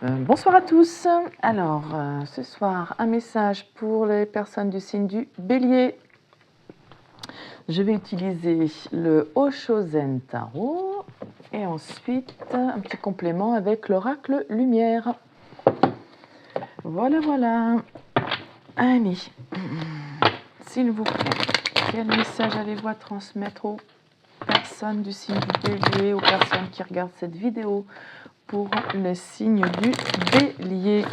Bonsoir à tous. Alors, ce soir, un message pour les personnes du signe du Bélier. Je vais utiliser le Osho-Zen Tarot et ensuite un petit complément avec l'oracle Lumière. Voilà, voilà. Allez, s'il vous plaît, quel message allez-vous à transmettre aux personnes du signe du Bélier, aux personnes qui regardent cette vidéo pour le signe du Bélier?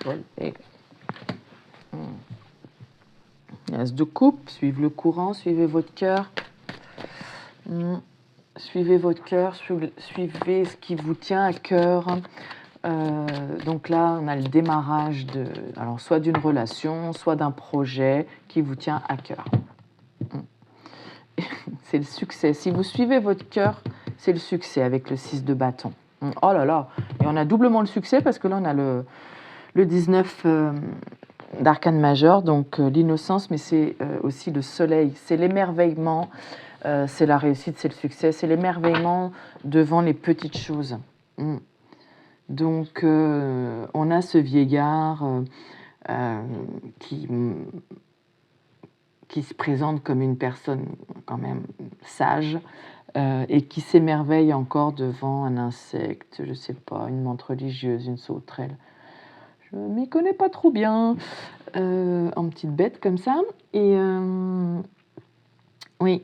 Volez. As de coupe, suivez le courant, suivez votre cœur. Suivez votre cœur, suivez ce qui vous tient à cœur. Donc là, on a le démarrage alors soit d'une relation, soit d'un projet qui vous tient à cœur. C'est le succès. Si vous suivez votre cœur, c'est le succès avec le 6 de bâton. Oh là là. Et on a doublement le succès parce que là, on a le 19 d'arcane majeur, donc l'innocence, mais c'est aussi le soleil. C'est l'émerveillement, c'est la réussite, c'est le succès, c'est l'émerveillement devant les petites choses. Donc, on a ce vieillard qui se présente comme une personne quand même sage et qui s'émerveille encore devant un insecte, je ne sais pas, une menthe religieuse, une sauterelle. Je ne m'y connais pas trop bien, en petite bête comme ça. Et oui,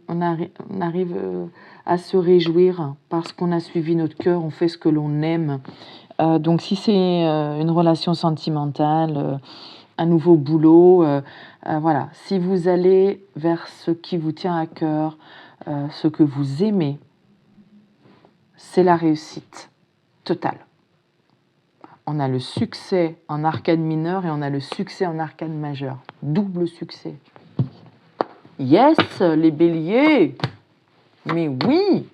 on arrive à se réjouir parce qu'on a suivi notre cœur, on fait ce que l'on aime. Donc si c'est une relation sentimentale, un nouveau boulot, voilà. Si vous allez vers ce qui vous tient à cœur, ce que vous aimez, c'est la réussite totale. On a le succès en arcane mineur et on a le succès en arcane majeur. Double succès. Yes, les béliers. Mais oui,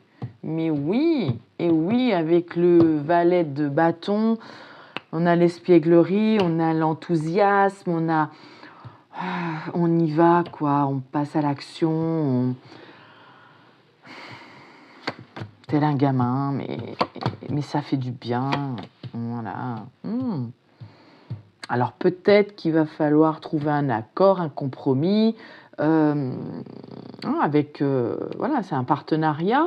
et oui, avec le valet de bâton, on a l'espièglerie, on a l'enthousiasme, on y va, quoi, on passe à l'action, tel un gamin, mais ça fait du bien, voilà. Alors peut-être qu'il va falloir trouver un accord, un compromis, avec, voilà, c'est un partenariat.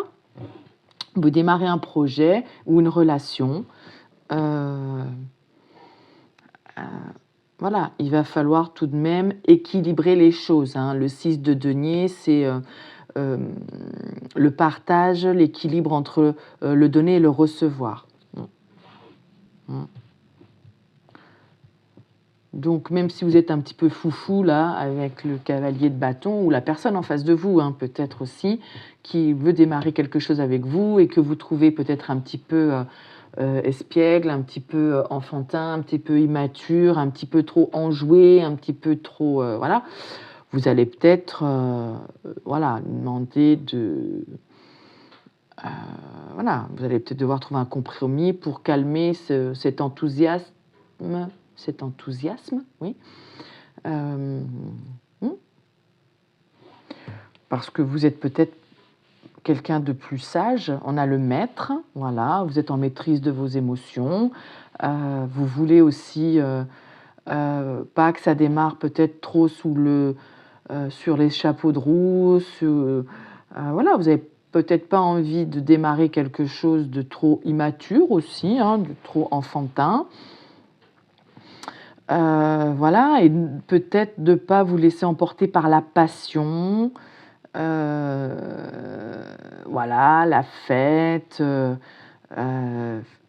Vous démarrez un projet ou une relation. Voilà, il va falloir tout de même équilibrer les choses. Le 6 de denier, c'est le partage, l'équilibre entre le donner et le recevoir. Donc, même si vous êtes un petit peu foufou, là, avec le cavalier de bâton, ou la personne en face de vous, peut-être aussi, qui veut démarrer quelque chose avec vous et que vous trouvez peut-être un petit peu espiègle, un petit peu enfantin, un petit peu immature, un petit peu trop enjoué, un petit peu trop... voilà. Vous allez peut-être demander de... voilà, vous allez peut-être devoir trouver un compromis pour calmer cet enthousiasme, oui. Parce que vous êtes peut-être quelqu'un de plus sage. On a le maître, voilà, vous êtes en maîtrise de vos émotions. Vous voulez aussi pas que ça démarre peut-être trop sur les chapeaux de roue. Voilà, vous n'avez peut-être pas envie de démarrer quelque chose de trop immature aussi, de trop enfantin. Voilà, et peut-être de ne pas vous laisser emporter par la passion, voilà, la fête,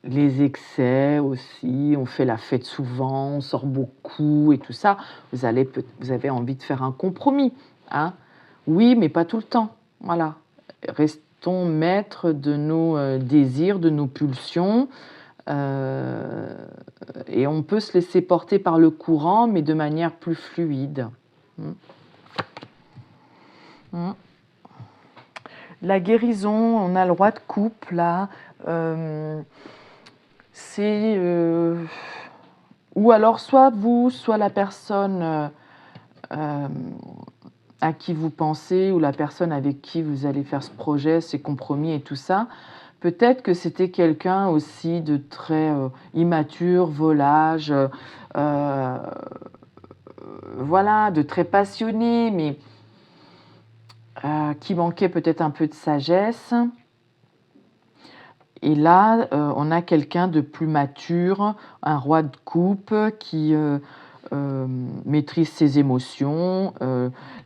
les excès aussi, on fait la fête souvent, on sort beaucoup et tout ça. Vous avez envie de faire un compromis, oui, mais pas tout le temps, voilà. Restons maîtres de nos désirs, de nos pulsions, et on peut se laisser porter par le courant, mais de manière plus fluide. Mm. Mm. La guérison, on a le roi de coupe là. C'est ou alors soit vous, soit la personne à qui vous pensez ou la personne avec qui vous allez faire ce projet, ces compromis et tout ça. Peut-être que c'était quelqu'un aussi de très immature, volage, voilà, de très passionné, mais qui manquait peut-être un peu de sagesse. Et là, on a quelqu'un de plus mature, un roi de coupe qui maîtrise ses émotions,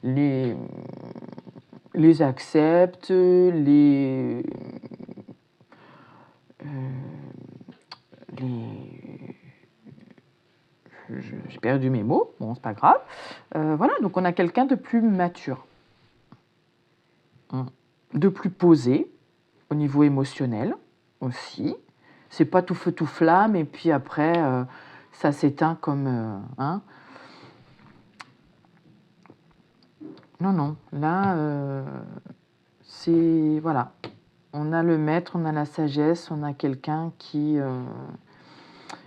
les accepte, les j'ai perdu mes mots, bon, c'est pas grave. Voilà, donc on a quelqu'un de plus mature, de plus posé au niveau émotionnel aussi. C'est pas tout feu tout flamme et puis après ça s'éteint comme hein. Non, non, là c'est voilà. On a le maître, on a la sagesse, on a quelqu'un qui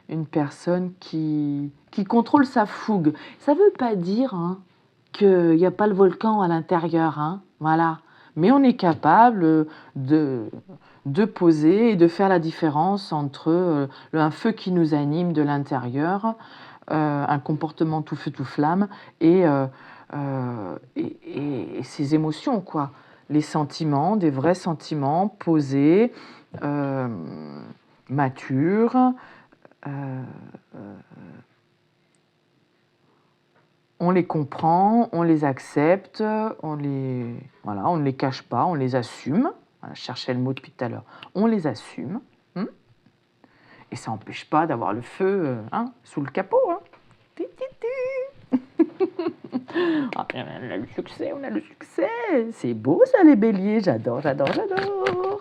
une personne qui contrôle sa fougue. Ça ne veut pas dire hein, qu'il n'y a pas le volcan à l'intérieur, hein, voilà. Mais on est capable de poser et de faire la différence entre un feu qui nous anime de l'intérieur, un comportement tout feu tout flamme et ses émotions, quoi. Les sentiments, des vrais sentiments posés, matures, on les comprend, on les accepte, voilà, on ne les cache pas, on les assume. Voilà, je cherchais le mot depuis tout à l'heure. On les assume. Et ça n'empêche pas d'avoir le feu hein, sous le capot. Hein. Ah, on a le succès, on a le succès. C'est beau ça les béliers, j'adore, j'adore, j'adore.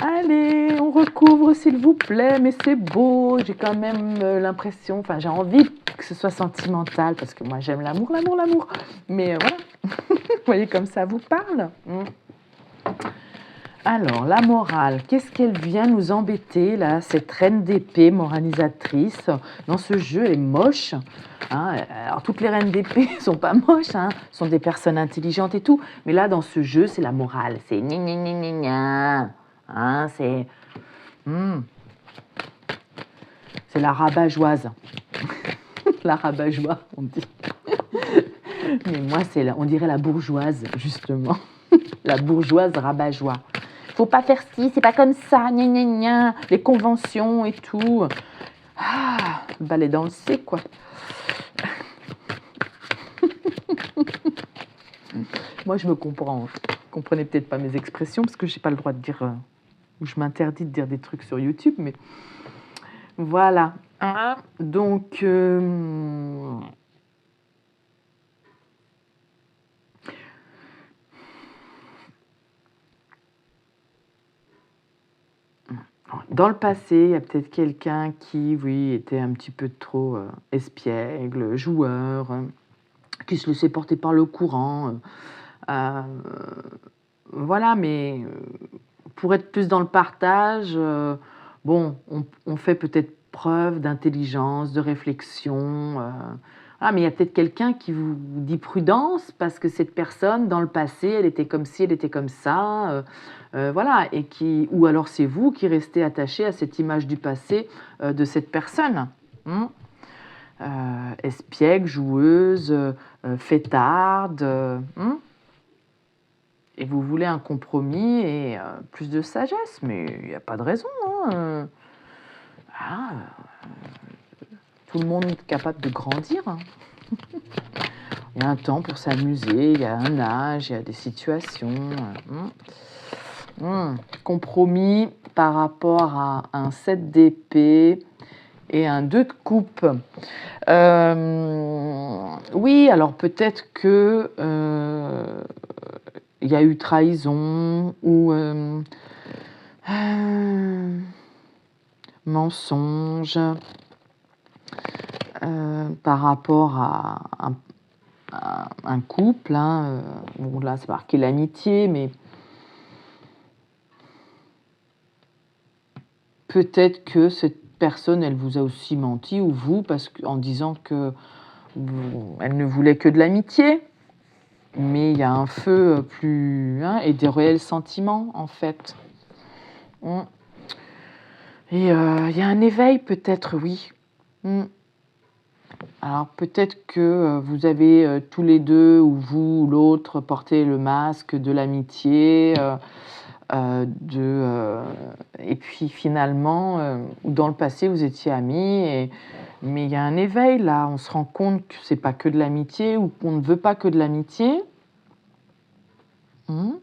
Allez, on recouvre s'il vous plaît, mais c'est beau. J'ai quand même l'impression, enfin j'ai envie que ce soit sentimental parce que moi j'aime l'amour, l'amour, l'amour. Mais voilà, vous voyez comme ça vous parle. Alors, la morale, qu'est-ce qu'elle vient nous embêter, là, cette reine d'épée moralisatrice? Dans ce jeu, elle est moche. Hein. Alors, toutes les reines d'épée ne sont pas moches, hein, sont des personnes intelligentes et tout. Mais là, dans ce jeu, c'est la morale. C'est gna gna gna gna gna. Hein, c'est la rabat-joise. La rabat-joie, on dit. Mais moi, on dirait la bourgeoise, justement. La bourgeoise rabat-joie. Faut pas faire ci, c'est pas comme ça, gna gna gna, les conventions et tout. Ah, balai dans le C, quoi. Moi, je me comprends. Vous comprenez peut-être pas mes expressions parce que j'ai pas le droit de dire, ou je m'interdis de dire des trucs sur YouTube, mais voilà. Donc, dans le passé, il y a peut-être quelqu'un qui, oui, était un petit peu trop espiègle, joueur, qui se laissait porter par le courant. Voilà, mais pour être plus dans le partage, bon, on fait peut-être preuve d'intelligence, de réflexion. Ah, mais il y a peut-être quelqu'un qui vous dit prudence parce que cette personne, dans le passé, elle était comme ci, elle était comme ça. Voilà, ou alors c'est vous qui restez attaché à cette image du passé de cette personne. Espiègle, joueuse, fêtarde. Et vous voulez un compromis et plus de sagesse, mais il n'y a pas de raison. Hein. Tout le monde est capable de grandir. Hein. Il y a un temps pour s'amuser, il y a un âge, il y a des situations. Compromis par rapport à un 7 d'épée et un 2 de coupe. Oui, alors peut-être que il y a eu trahison ou mensonge par rapport à un couple, hein, bon là c'est marqué l'amitié, mais peut-être que cette personne, elle vous a aussi menti, ou vous, en disant que elle ne voulait que de l'amitié, mais il y a un feu plus, hein, et des réels sentiments en fait. Mm. Et il y a un éveil peut-être, oui. Mm. Alors peut-être que vous avez tous les deux, ou vous ou l'autre, porté le masque de l'amitié, et puis finalement, dans le passé, vous étiez amis, mais il y a un éveil là, on se rend compte que c'est pas que de l'amitié, ou qu'on ne veut pas que de l'amitié. Hmm.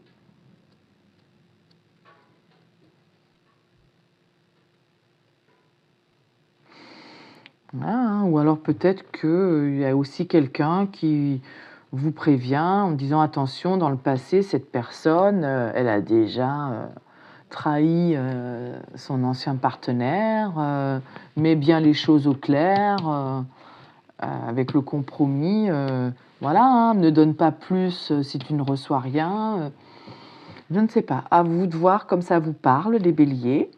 Voilà, hein. Ou alors peut-être qu'il y a aussi quelqu'un qui vous prévient en disant attention, dans le passé, cette personne, elle a déjà trahi son ancien partenaire, met bien les choses au clair, avec le compromis. Voilà, hein, ne donne pas plus si tu ne reçois rien. Je ne sais pas, à vous de voir comme ça vous parle, les béliers.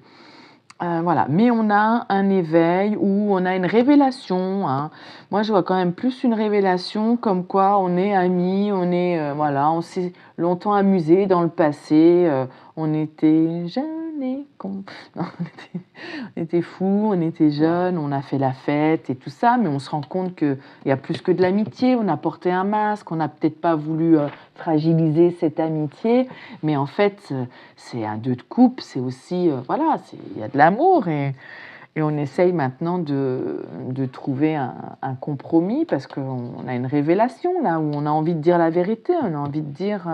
Voilà, mais on a un éveil ou on a une révélation, hein. Moi, je vois quand même plus une révélation comme quoi on est amis, voilà, on s'est longtemps amusés dans le passé, on était jeunes et cons. Non, on était fous, on était jeunes, on a fait la fête et tout ça, mais on se rend compte qu'il y a plus que de l'amitié, on a porté un masque, on n'a peut-être pas voulu fragiliser cette amitié, mais en fait, c'est un 2 de coupe, c'est aussi, voilà, il y a de l'amour, et on essaye maintenant de trouver un compromis, parce qu'on a une révélation là, où on a envie de dire la vérité, on a envie de dire,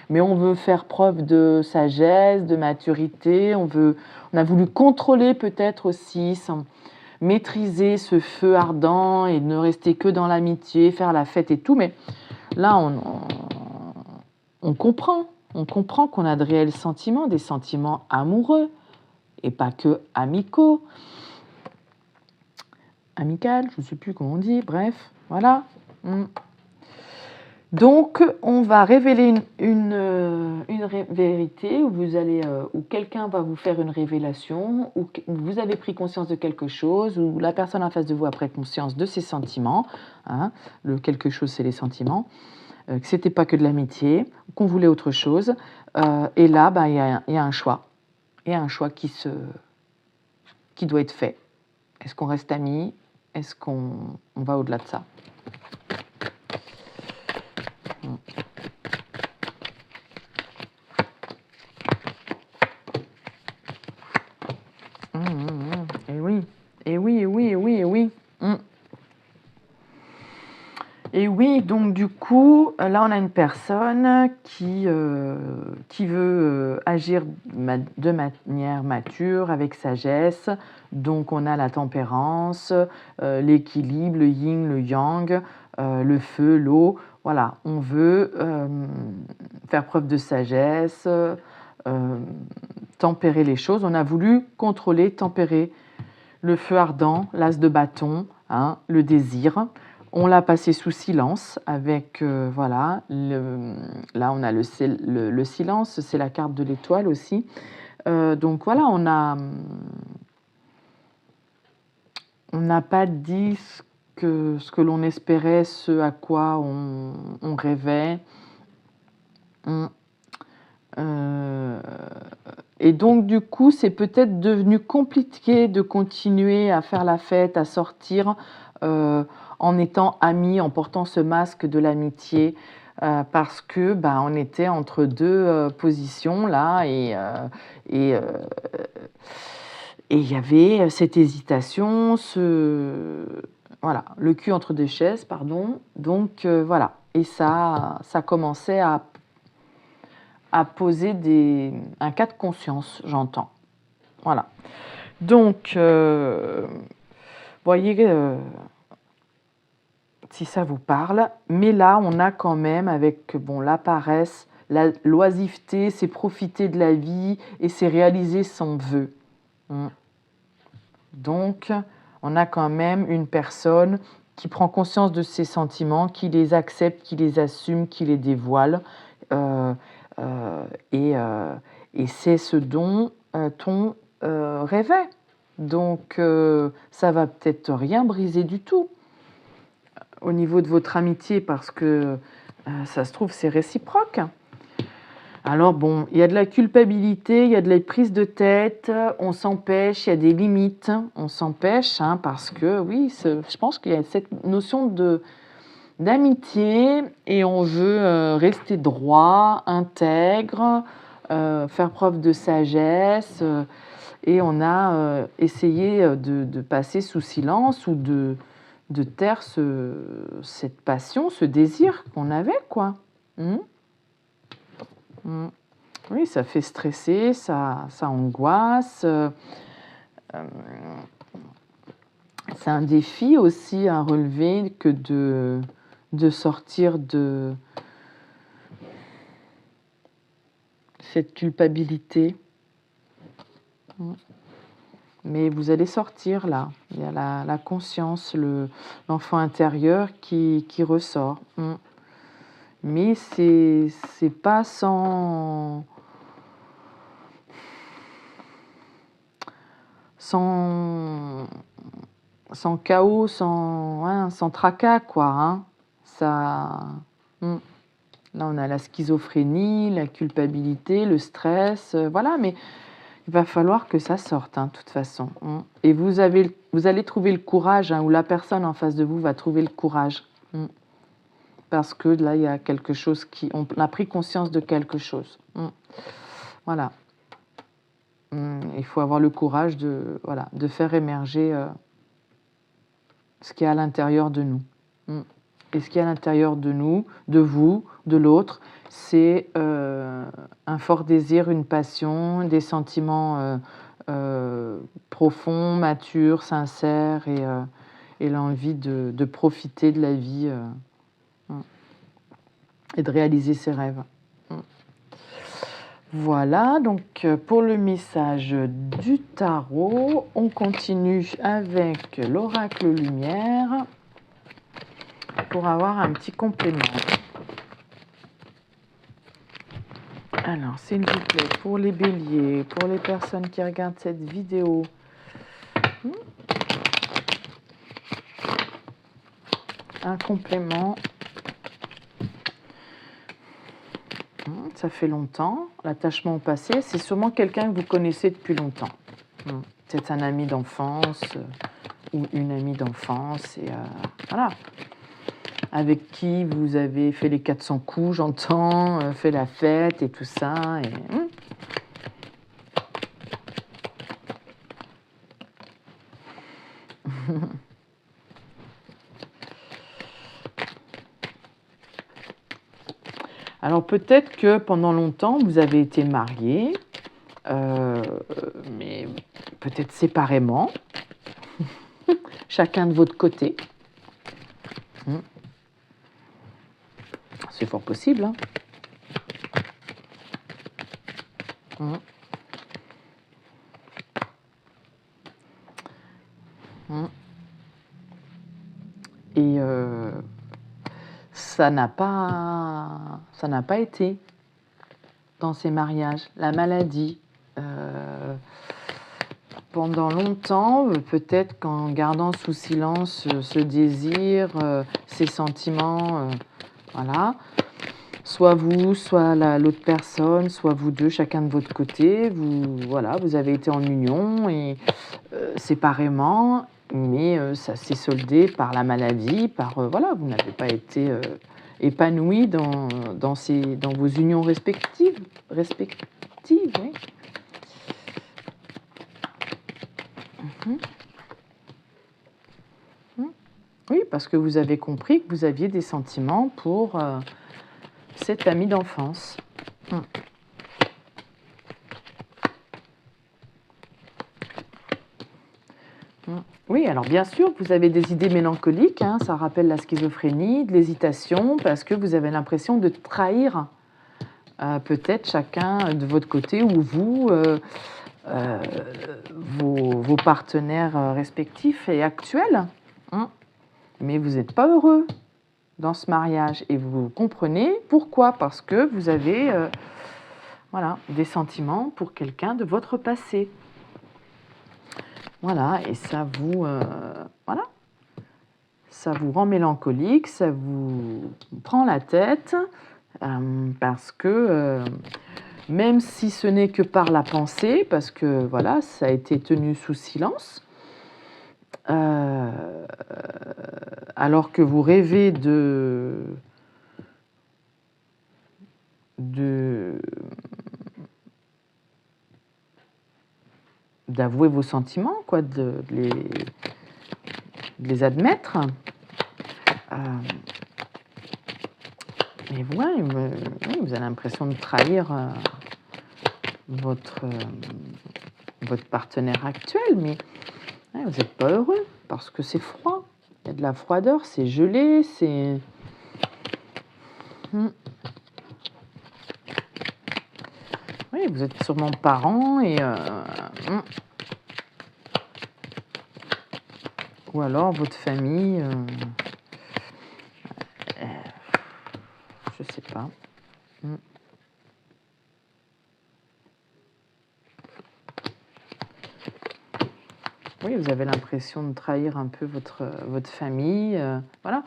mais on veut faire preuve de sagesse, de maturité, on a voulu contrôler peut-être aussi, maîtriser ce feu ardent et ne rester que dans l'amitié, faire la fête et tout, mais là on comprend. On comprend qu'on a de réels sentiments, des sentiments amoureux, et pas que amicaux. Amical, je ne sais plus comment on dit, bref, voilà. Donc, on va révéler une vérité, où quelqu'un va vous faire une révélation, où vous avez pris conscience de quelque chose, où la personne en face de vous a pris conscience de ses sentiments, hein, le quelque chose, c'est les sentiments, que ce n'était pas que de l'amitié, qu'on voulait autre chose, et là, il y a un choix. Il y a un choix qui doit être fait. Est-ce qu'on reste amis? Est-ce qu'on va au-delà de ça? Et oui, et oui, et oui, et oui, et oui. Et oui, donc du coup, là on a une personne qui veut agir de manière mature, avec sagesse. Donc on a la tempérance, l'équilibre, le yin, le yang, le feu, l'eau. Voilà, on veut faire preuve de sagesse, tempérer les choses. On a voulu contrôler, tempérer le feu ardent, l'as de bâton, hein, le désir. On l'a passé sous silence avec, voilà, là on a le silence, c'est la carte de l'étoile aussi. Donc voilà, on n'a pas dit ce que l'on espérait, ce à quoi on rêvait. Et donc du coup, c'est peut-être devenu compliqué de continuer à faire la fête, à sortir, en étant amis, en portant ce masque de l'amitié, parce que on était entre deux positions là, et il y avait cette hésitation, voilà, le cul entre deux chaises, pardon. Donc voilà, et ça commençait à poser un cas de conscience, j'entends. Voilà. Donc, voyez si ça vous parle. Mais là, on a quand même, avec la paresse, la l'oisiveté, c'est profiter de la vie et c'est réaliser son vœu. Donc, on a quand même une personne qui prend conscience de ses sentiments, qui les accepte, qui les assume, qui les dévoile. Euh, euh, et, euh, et c'est ce dont ton rêvait. Donc, ça va peut-être rien briser du tout au niveau de votre amitié parce que ça se trouve, c'est réciproque. Alors bon, il y a de la culpabilité, il y a de la prise de tête, on s'empêche, il y a des limites, on s'empêche parce que oui, je pense qu'il y a cette notion d'amitié et on veut rester droit, intègre, faire preuve de sagesse et on a essayé de passer sous silence ou de taire cette passion, ce désir qu'on avait, quoi. Oui, ça fait stresser, ça angoisse. C'est un défi aussi à relever que de sortir de cette culpabilité. Mais vous allez sortir là. Il y a la conscience, l'enfant intérieur qui ressort. Mais c'est pas sans chaos, sans tracas, quoi. Ça, là, on a la schizophrénie, la culpabilité, le stress, voilà, mais il va falloir que ça sorte, de toute façon. Et vous allez trouver le courage, ou la personne en face de vous va trouver le courage. Parce que là, il y a quelque chose on a pris conscience de quelque chose. Voilà. Il faut avoir le courage de faire émerger ce qui est à l'intérieur de nous. Et ce qui est à l'intérieur de nous, de vous, de l'autre, c'est un fort désir, une passion, des sentiments profonds, matures, sincères et l'envie de profiter de la vie et de réaliser ses rêves. Voilà, donc pour le message du tarot, on continue avec l'oracle lumière pour avoir un petit complément. Alors, s'il vous plaît, pour les béliers, pour les personnes qui regardent cette vidéo, un complément. Ça fait longtemps, l'attachement au passé, c'est sûrement quelqu'un que vous connaissez depuis longtemps. C'est un ami d'enfance ou une amie d'enfance, et voilà. Avec qui vous avez fait les 400 coups, j'entends, fait la fête et tout ça. Alors peut-être que pendant longtemps, vous avez été mariés, mais peut-être séparément, chacun de votre côté. C'est fort possible. Et ça n'a pas été dans ces mariages. La maladie, pendant longtemps, peut-être qu'en gardant sous silence ce désir, ces sentiments, voilà, soit vous, soit l'autre personne, soit vous deux, chacun de votre côté, vous avez été en union et séparément, mais ça s'est soldé par la maladie, vous n'avez pas été épanoui dans vos unions respectives, oui. Oui, parce que vous avez compris que vous aviez des sentiments pour cet ami d'enfance. Oui, alors bien sûr, vous avez des idées mélancoliques, ça rappelle la schizophrénie, de l'hésitation, parce que vous avez l'impression de trahir peut-être chacun de votre côté ou vous, vos partenaires respectifs et actuels. mais vous n'êtes pas heureux dans ce mariage. Et vous comprenez pourquoi, parce que vous avez voilà, des sentiments pour quelqu'un de votre passé. Voilà, et ça vous, voilà, ça vous rend mélancolique, ça vous prend la tête, parce que même si ce n'est que par la pensée, parce que voilà, ça a été tenu sous silence, alors que vous rêvez d'avouer vos sentiments, quoi, de les admettre. Mais ouais, vous avez l'impression de trahir votre partenaire actuel, mais ouais, vous n'êtes pas heureux parce que c'est froid. Il y a de la froideur, c'est gelé, c'est... Oui, vous êtes sûrement parents et... ou alors votre famille... je sais pas. Oui, vous avez l'impression de trahir un peu votre famille, voilà.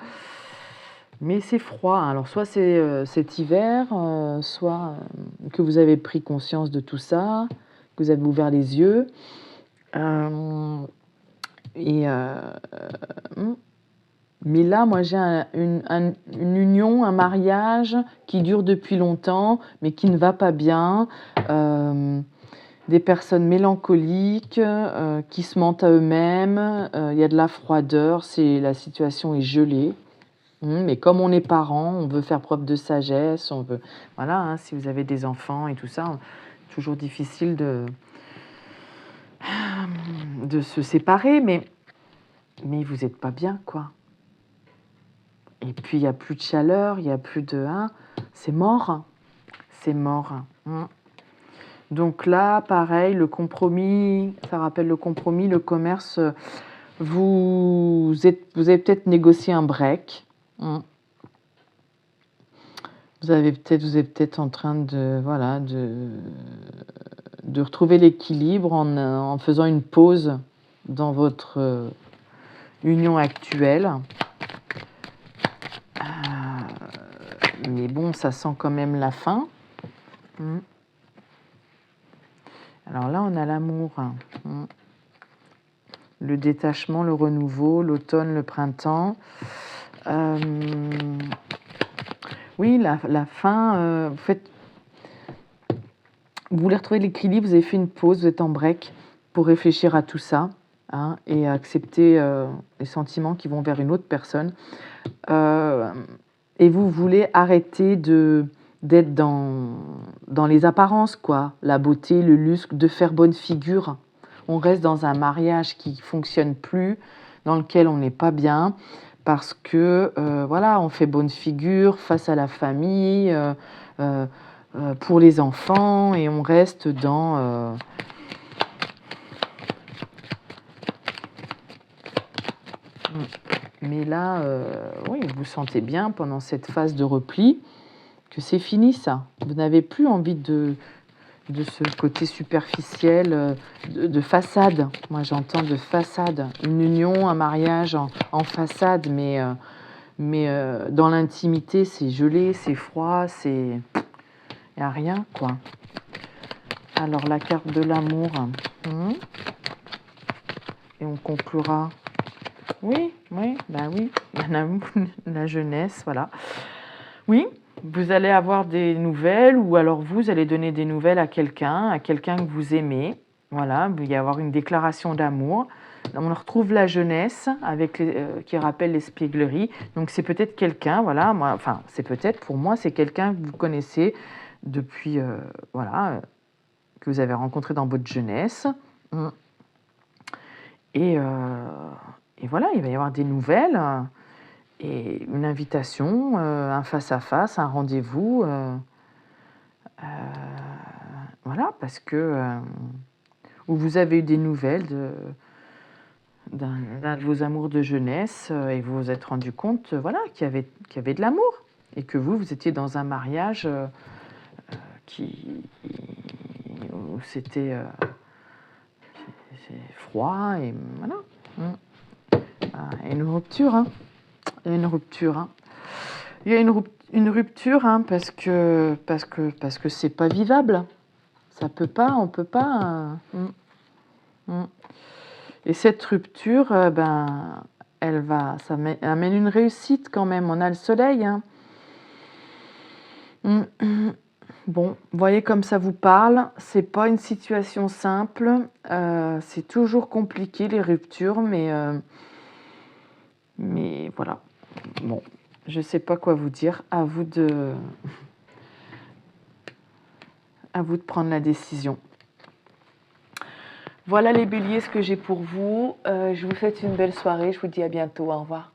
Mais c'est froid, hein. Alors soit c'est cet hiver, soit que vous avez pris conscience de tout ça, que vous avez ouvert les yeux. Mais là, moi, j'ai une union, un mariage qui dure depuis longtemps, mais qui ne va pas bien. Des personnes mélancoliques qui se mentent à eux-mêmes. Il y a de la froideur, la situation est gelée. Mais comme on est parents, on veut faire preuve de sagesse. On veut, voilà, hein, si vous avez des enfants et tout ça, toujours difficile de se séparer, mais vous n'êtes pas bien, quoi. Et puis, il n'y a plus de chaleur, il n'y a plus de... Hein, c'est mort. C'est mort. Donc là, pareil, le compromis, ça rappelle le compromis, le commerce, vous avez peut-être négocié un break. Vous êtes peut-être en train de, voilà, de retrouver l'équilibre en faisant une pause dans votre union actuelle. Mais bon, ça sent quand même la fin. Alors là, on a l'amour, le détachement, le renouveau, l'automne, le printemps. Oui, la fin, vous voulez retrouver l'équilibre, vous avez fait une pause, vous êtes en break pour réfléchir à tout ça, hein, et accepter les sentiments qui vont vers une autre personne. Et vous voulez arrêter d'être dans les apparences, quoi, la beauté, le luxe, de faire bonne figure. On reste dans un mariage qui ne fonctionne plus, dans lequel on n'est pas bien, parce que, voilà, on fait bonne figure face à la famille, pour les enfants, et on reste dans... Mais là, oui, vous sentez bien pendant cette phase de repli que c'est fini, ça. Vous n'avez plus envie de ce côté superficiel, de façade. Moi, j'entends de façade. Une union, un mariage en façade, mais dans l'intimité, c'est gelé, c'est froid, il n'y a rien, quoi. Alors, la carte de l'amour. Et on conclura. Oui, ben oui, la jeunesse, voilà. Oui, vous allez avoir des nouvelles, ou alors vous allez donner des nouvelles à quelqu'un que vous aimez. Voilà, il va y avoir une déclaration d'amour. On retrouve la jeunesse avec qui rappelle l'espièglerie. Donc c'est peut-être quelqu'un, voilà, c'est peut-être pour moi, c'est quelqu'un que vous connaissez depuis, voilà, que vous avez rencontré dans votre jeunesse. Et voilà, il va y avoir des nouvelles. Et une invitation, un face-à-face, un rendez-vous. Voilà, parce que où vous avez eu des nouvelles d'un de vos amours de jeunesse et vous vous êtes rendu compte voilà, qu'il y avait de l'amour et que vous étiez dans un mariage qui, où c'était c'est froid et voilà. Et une rupture, hein. Il y a une rupture, hein. Il y a une rupture hein, parce que c'est pas vivable. Ça peut pas, on peut pas. Et cette rupture, elle va, amène une réussite quand même. On a le soleil. Hein. Bon, voyez comme ça vous parle. C'est pas une situation simple. C'est toujours compliqué les ruptures, mais voilà. Bon, je sais pas quoi vous dire. À vous de prendre la décision. Voilà les béliers, ce que j'ai pour vous. Je vous souhaite une belle soirée. Je vous dis à bientôt. Au revoir.